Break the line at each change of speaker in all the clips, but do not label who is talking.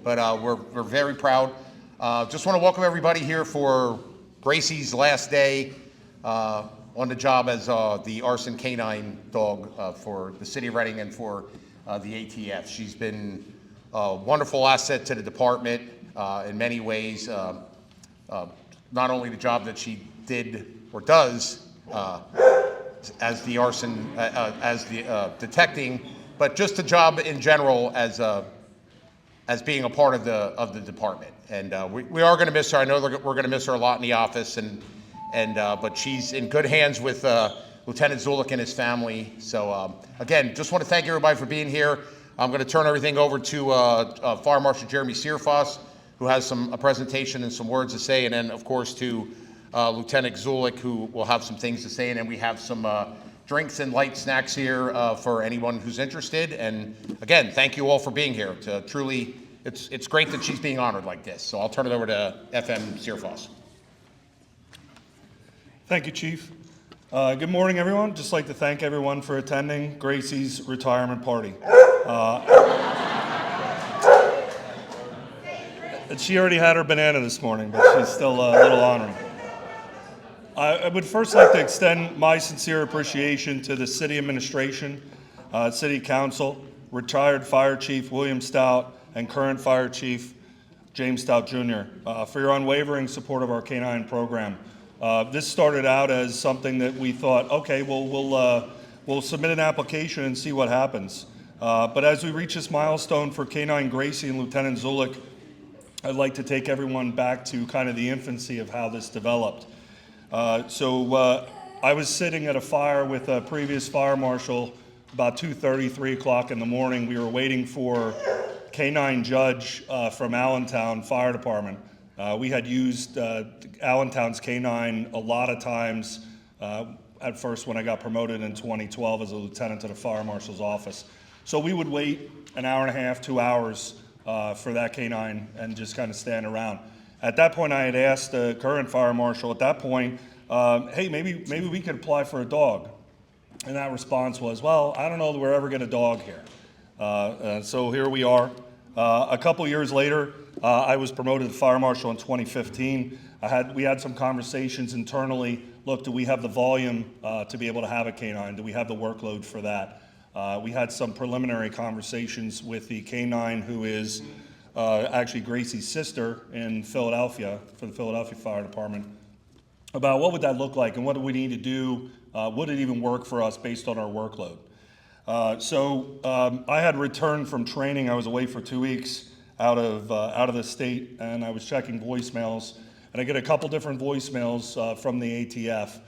but we're very proud. Just want to welcome everybody here for Gracie's last day on the job as the arson K9 dog for the city of Reading and for the ATF. She's been a wonderful asset to the department in many ways. Not only the job that she did or does as the arson, as the detecting, but just the job in general as being a part of the department. And we are going to miss her. I know we're going to miss her a lot in the office, but she's in good hands with Lieutenant Zulik and his family. So again, just want to thank everybody for being here. I'm going to turn everything over to Fire Marshal Jeremy Searfoss, who has a presentation and some words to say, and then of course to Lieutenant Zulik, who will have some things to say, and then we have some drinks and light snacks here for anyone who's interested. And again, thank you all for being here. Truly, it's great that she's being honored like this. So I'll turn it over to FM Searfoss.
Thank you, Chief. Good morning, everyone. Just like to thank everyone for attending Gracie's retirement party. She already had her banana this morning, but she's still a little honored. I would first like to extend my sincere appreciation to the City Administration, City Council, retired Fire Chief William Stout, and current Fire Chief James Stout Jr. For your unwavering support of our K9 program. This started out as something that we thought, okay, we'll submit an application and see what happens. But as we reach this milestone for K9 Gracie and Lieutenant Zulik, I'd like to take everyone back to kind of the infancy of how this developed. I was sitting at a fire with a previous fire marshal about 2:30, 3 o'clock in the morning. We were waiting for K9 Judge from Allentown Fire Department. We had used Allentown's K9 a lot of times at first when I got promoted in 2012 as a lieutenant to the fire marshal's office. So we would wait an hour and a half, 2 hours for that K9 and just kind of stand around. At that point, I had asked the current fire marshal at that point, hey, maybe we could apply for a dog. And that response was, well, I don't know that we'll ever get a dog here. So here we are. A couple years later, I was promoted to fire marshal in 2015. We had some conversations internally. Look, do we have the volume to be able to have a K9? Do we have the workload for that? We had some preliminary conversations with the K9, who is actually Gracie's sister in Philadelphia, for the Philadelphia Fire Department, about what would that look like and what do we need to do? Would it even work for us based on our workload? I had returned from training. I was away for 2 weeks out of the state, and I was checking voicemails, and I get a couple different voicemails from the ATF.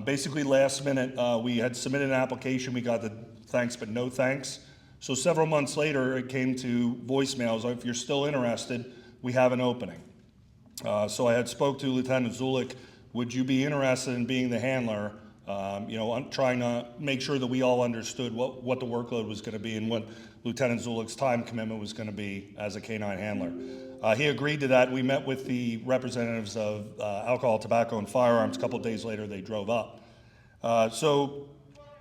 Basically, last minute, we had submitted an application. We got the thanks but no thanks. So several months later, it came to voicemails. If you're still interested, we have an opening. So I had spoke to Lieutenant Zulik. Would you be interested in being the handler? Trying to make sure that we all understood what the workload was going to be and what Lieutenant Zulik's time commitment was going to be as a K9 handler. He agreed to that. We met with the representatives of Alcohol, Tobacco, and Firearms. A couple days later, they drove up. So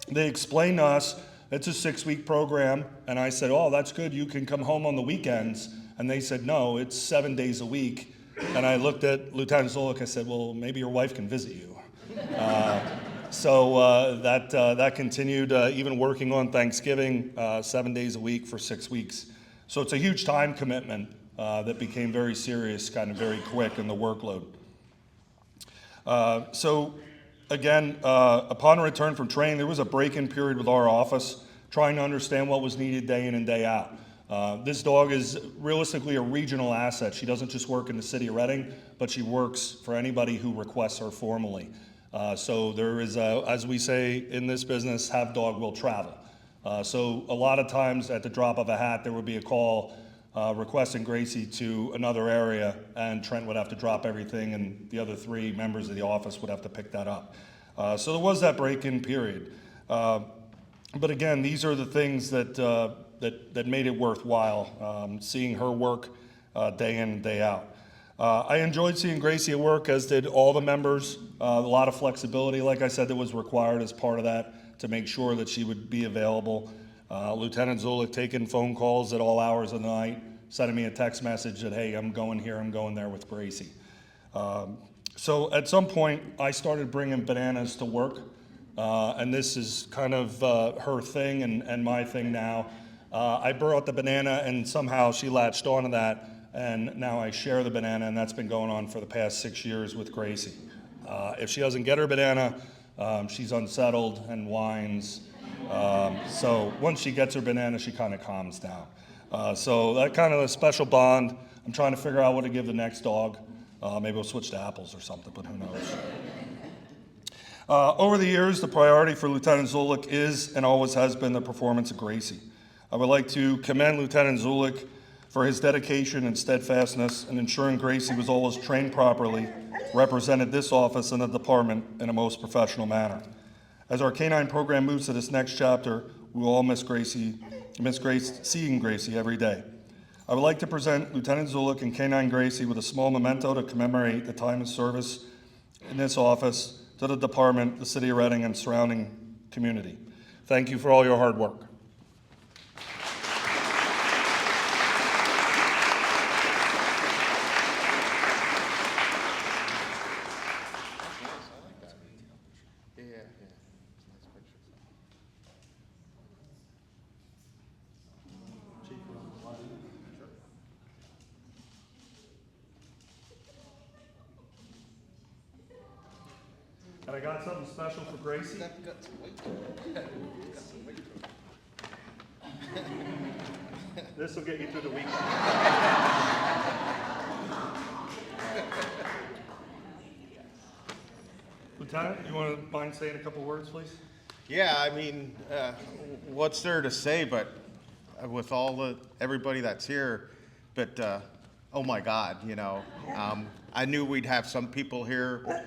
they explained to us, it's a 6-week program, and I said, oh, that's good. You can come home on the weekends. And they said, no, it's 7 days a week. And I looked at Lieutenant Zulik. I said, well, maybe your wife can visit you. So that continued, even working on Thanksgiving, 7 days a week for 6 weeks. So it's a huge time commitment that became very serious, kind of very quick in the workload. Again, upon return from training, there was a break-in period with our office, trying to understand what was needed day in and day out. This dog is realistically a regional asset. She doesn't just work in the city of Reading, but she works for anybody who requests her formally. So there is, as we say in this business, have dog will travel. So a lot of times at the drop of a hat, there would be a call requesting Gracie to another area, and Trent would have to drop everything, and the other 3 members of the office would have to pick that up. So there was that break-in period. But again, these are the things that made it worthwhile, seeing her work day in and day out. I enjoyed seeing Gracie at work, as did all the members. A lot of flexibility, like I said, that was required as part of that to make sure that she would be available. Lieutenant Zulik taking phone calls at all hours of the night, sending me a text message that, hey, I'm going here, I'm going there with Gracie. So at some point, I started bringing bananas to work, and this is kind of her thing and my thing now. I brought the banana, and somehow she latched onto that, and now I share the banana, and that's been going on for the past 6 years with Gracie. If she doesn't get her banana, she's unsettled and whines. So once she gets her banana, she kind of calms down. So that kind of a special bond. I'm trying to figure out what to give the next dog. Maybe we'll switch to apples or something, but who knows. Over the years, the priority for Lieutenant Zulik is and always has been the performance of Gracie. I would like to commend Lieutenant Zulik for his dedication and steadfastness in ensuring Gracie was always trained properly, represented this office and the department in a most professional manner. As our K9 program moves to this next chapter, we will all miss seeing Gracie every day. I would like to present Lieutenant Zulik and K9 Gracie with a small memento to commemorate the time of service in this office to the department, the city of Reading, and surrounding community. Thank you for all your hard work. And I got something special for Gracie. This will get you through the weekend. Lieutenant, you want to mind saying a couple words, please?
Yeah, I mean, what's there to say, but with everybody that's here, but oh my God, I knew we'd have some people here.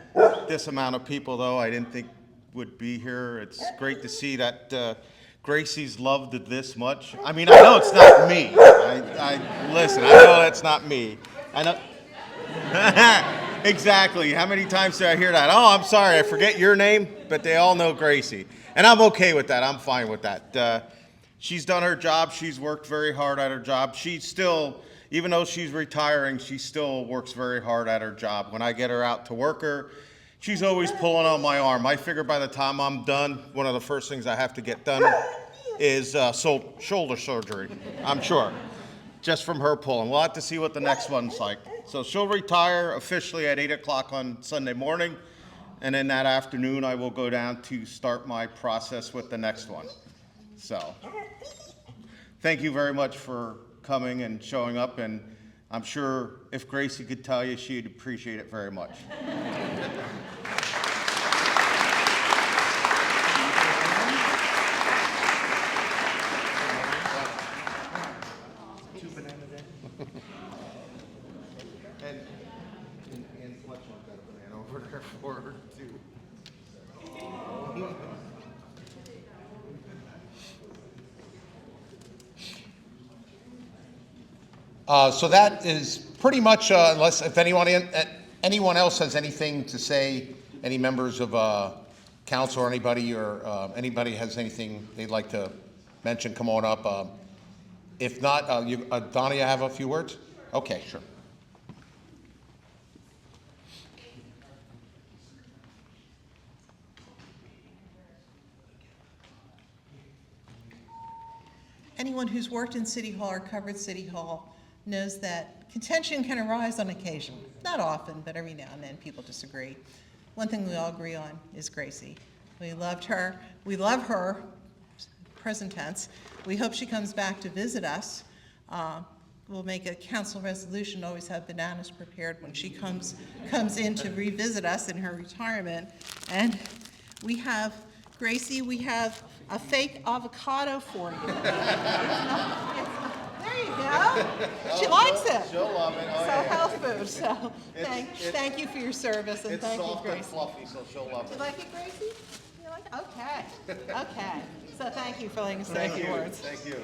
This amount of people, though, I didn't think would be here. It's great to see that Gracie's loved it this much. I mean, I know it's not me. Listen, I know that's not me. I know. Exactly. How many times did I hear that? Oh, I'm sorry, I forget your name, but they all know Gracie. And I'm okay with that. I'm fine with that. She's done her job. She's worked very hard at her job. She's still, even though she's retiring, she still works very hard at her job. When I get her out to work her, she's always pulling on my arm. I figure by the time I'm done, one of the first things I have to get done is shoulder surgery, I'm sure, just from her pulling. We'll have to see what the next one's like. So she'll retire officially at 8 o'clock on Sunday morning, and then that afternoon I will go down to start my process with the next one. So thank you very much for coming and showing up, and I'm sure if Gracie could tell you, she'd appreciate it very much. And Fletch wants that banana over there for her too.
So that is pretty much, unless if anyone else has anything to say, any members of council or anybody anybody has anything they'd like to mention, come on up. If not, Donna, you have a few words? Okay, sure.
Anyone who's worked in City Hall or covered City Hall knows that contention can arise on occasion. Not often, but every now and then people disagree. One thing we all agree on is Gracie. We loved her. We love her, present tense. We hope she comes back to visit us. We'll make a council resolution, always have bananas prepared when she comes in to revisit us in her retirement. And we have, Gracie, we have a fake avocado for you. There you go. She likes it.
She'll love it. Oh,
So
yeah.
health food. So thank you for your service and
It's
thank you,
soft and
Gracie.
fluffy, so she'll love
You
it.
like it, Gracie? You like it? Okay. Okay. So thank you for letting us say a
Thank
few
you.
words.
Thank you.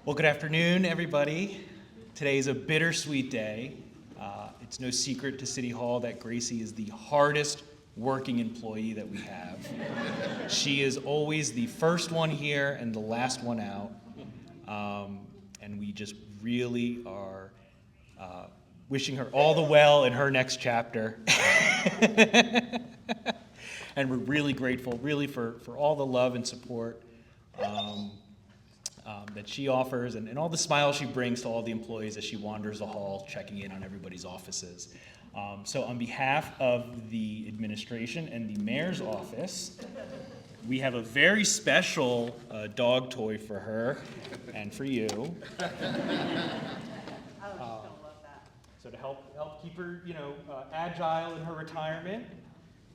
Well, good afternoon, everybody. Today is a bittersweet day. It's no secret to City Hall that Gracie is the hardest working employee that we have. She is always the first one here and the last one out. And we just really are wishing her all the well in her next chapter. And we're really grateful, really, for all the love and support that she offers and all the smiles she brings to all the employees as she wanders the hall, checking in on everybody's offices. So on behalf of the administration and the mayor's office, we have a very special dog toy for her and for you. So to help keep her, agile in her retirement,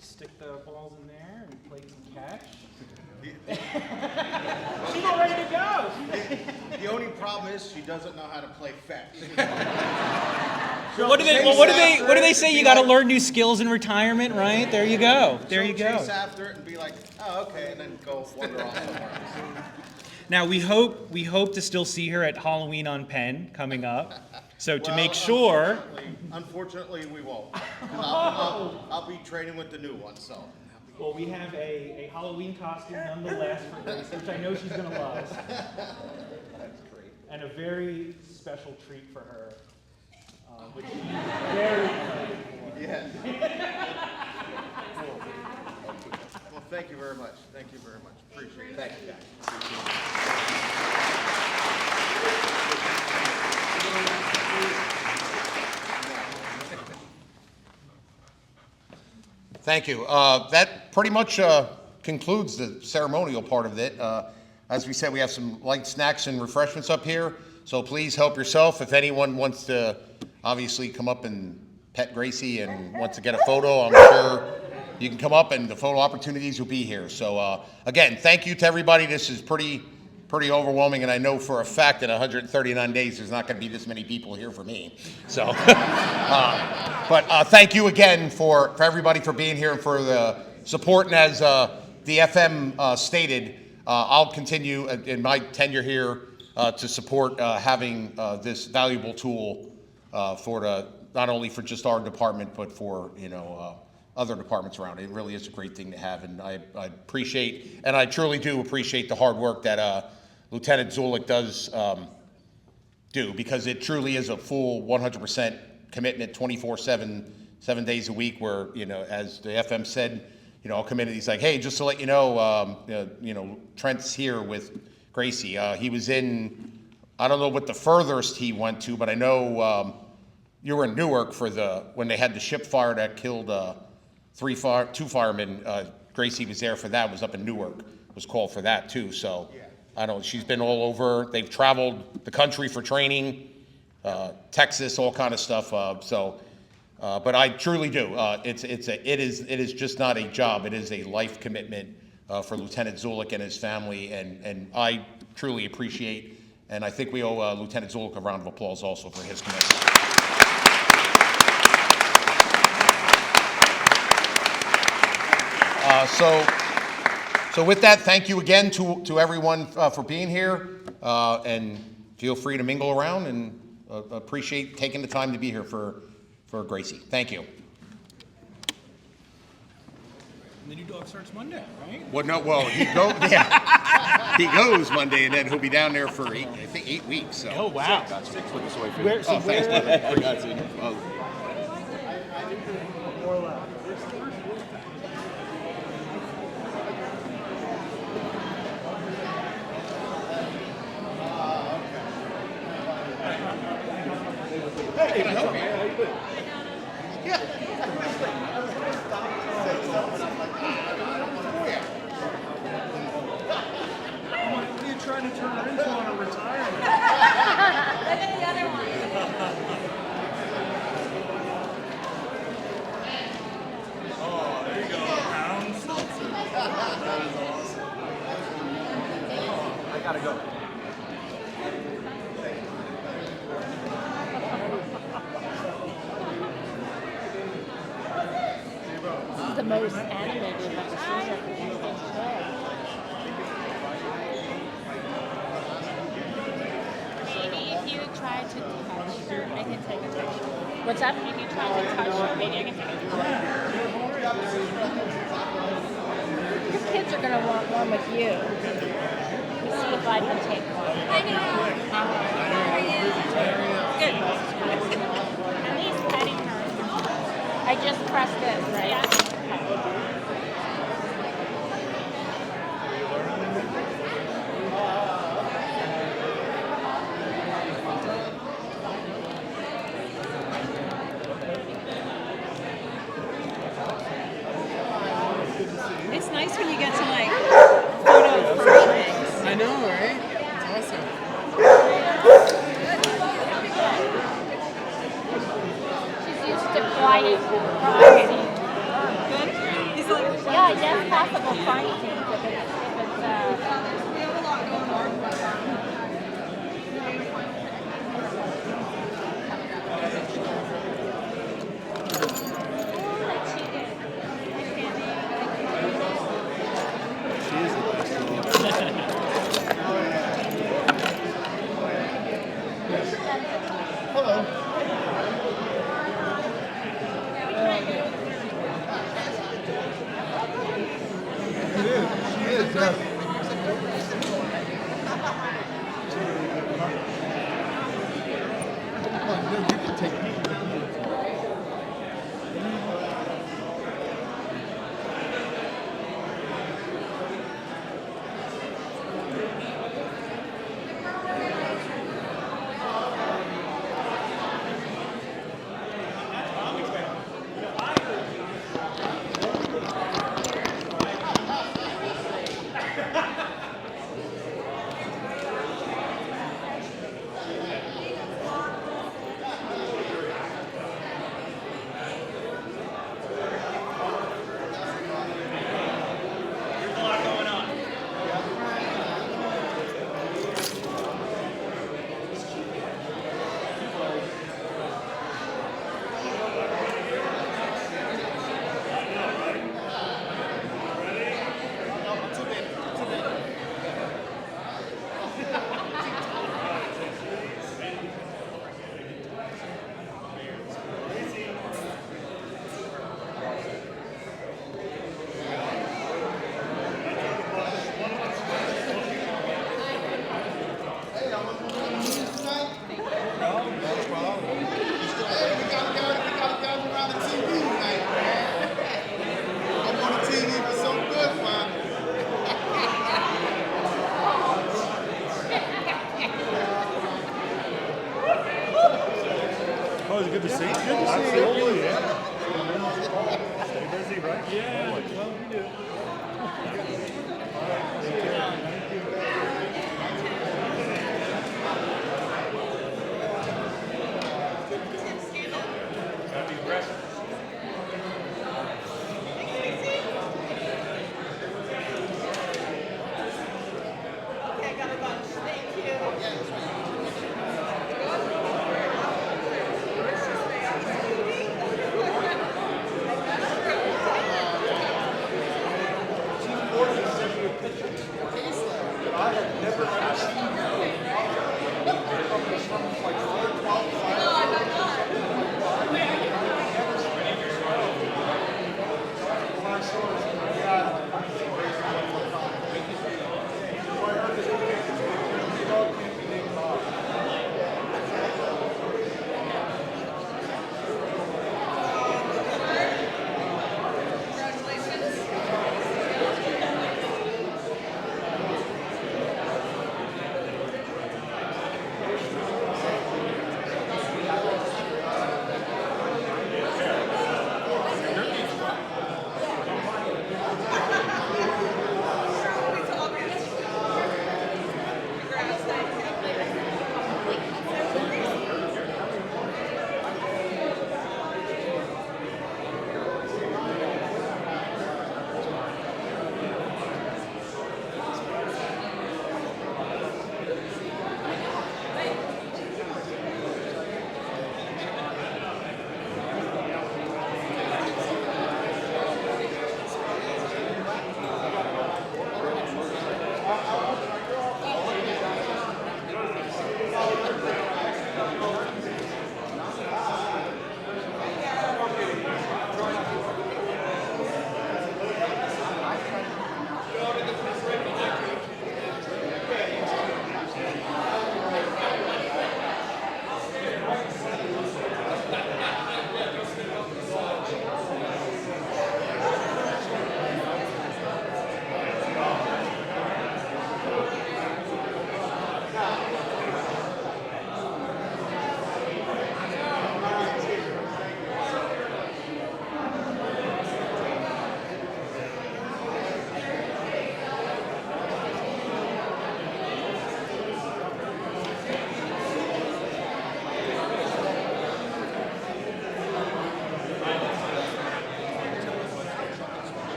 stick the balls in there and play some catch. She's all ready to go.
The only problem is she doesn't know how to play fetch.
What do they say? You got to learn new skills in retirement, right? There you go. There you go.
Chase after it and be like, oh, okay, and then go wander off somewhere else.
Now we hope to still see her at Halloween on Penn coming up. So to make sure.
Unfortunately, we won't. 'Cause I'll be training with the new one, so.
Well, we have a Halloween costume nonetheless for Grace, which I know she's going to love. That's great. And a very special treat for her, which she's very excited for.
Yeah. Well, thank you very much. Thank you very much. Appreciate it. Thank you, guys.
Thank you. That pretty much concludes the ceremonial part of it. As we said, we have some light snacks and refreshments up here, so please help yourself. If anyone wants to obviously come up and pet Gracie and wants to get a photo, I'm sure you can come up and the photo opportunities will be here. So again, thank you to everybody. This is pretty overwhelming, and I know for a fact that 139 days there's not going to be this many people here for me. So, but thank you again for everybody for being here and for the support. And as the FM stated, I'll continue in my tenure here to support having this valuable tool for not only for just our department, but for other departments around. It really is a great thing to have, and I appreciate, and I truly do appreciate the hard work that Lieutenant Zulik does do, because it truly is a full 100% commitment, 24/7, 7 days a week. Where as the FM said, I'll come in and he's like, hey, just to let you know, Trent's here with Gracie. He was in, I don't know what the furthest he went to, but I know you were in Newark for when they had the ship fire that killed two firemen. Gracie was there for that. Was up in Newark. Was called for that too. So I don't. She's been all over. They've traveled the country for training, Texas, all kind of stuff. But I truly do. It is just not a job. It is a life commitment for Lieutenant Zulik and his family, and I truly appreciate. And I think we owe Lieutenant Zulik a round of applause also for his commitment. So with that, thank you again to everyone for being here, and feel free to mingle around, and appreciate taking the time to be here for Gracie. Thank you.
And the new dog starts Monday, right?
He goes Monday, and then he'll be down there for 8 weeks. So.
Oh wow!
Thanks, brother.
What are you trying to turn her into on a retirement?
Look at the other one.
Oh, there you go. Pound seltzer. That is awesome. I gotta go.
This is the most animated I've ever seen of anything today. Maybe if you try to touch her, I can take a picture. What's that? If you try to touch, maybe I can take it. Your kids are gonna want one with you. Let's see if I can take one. I know. How are you? Good. At least petting her. I just pressed this, right? Yeah.
It's nice when you get to like photo free things.
I know, right? It's awesome.
She's used to quiet privacy.
Good. He's like,
Yeah, I guess possible fine things if it's
we have a lot going on.
Oh, it's good to see you. Absolutely, yeah. Stay busy, right? Yeah. Well, we do.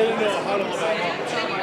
get into a huddle about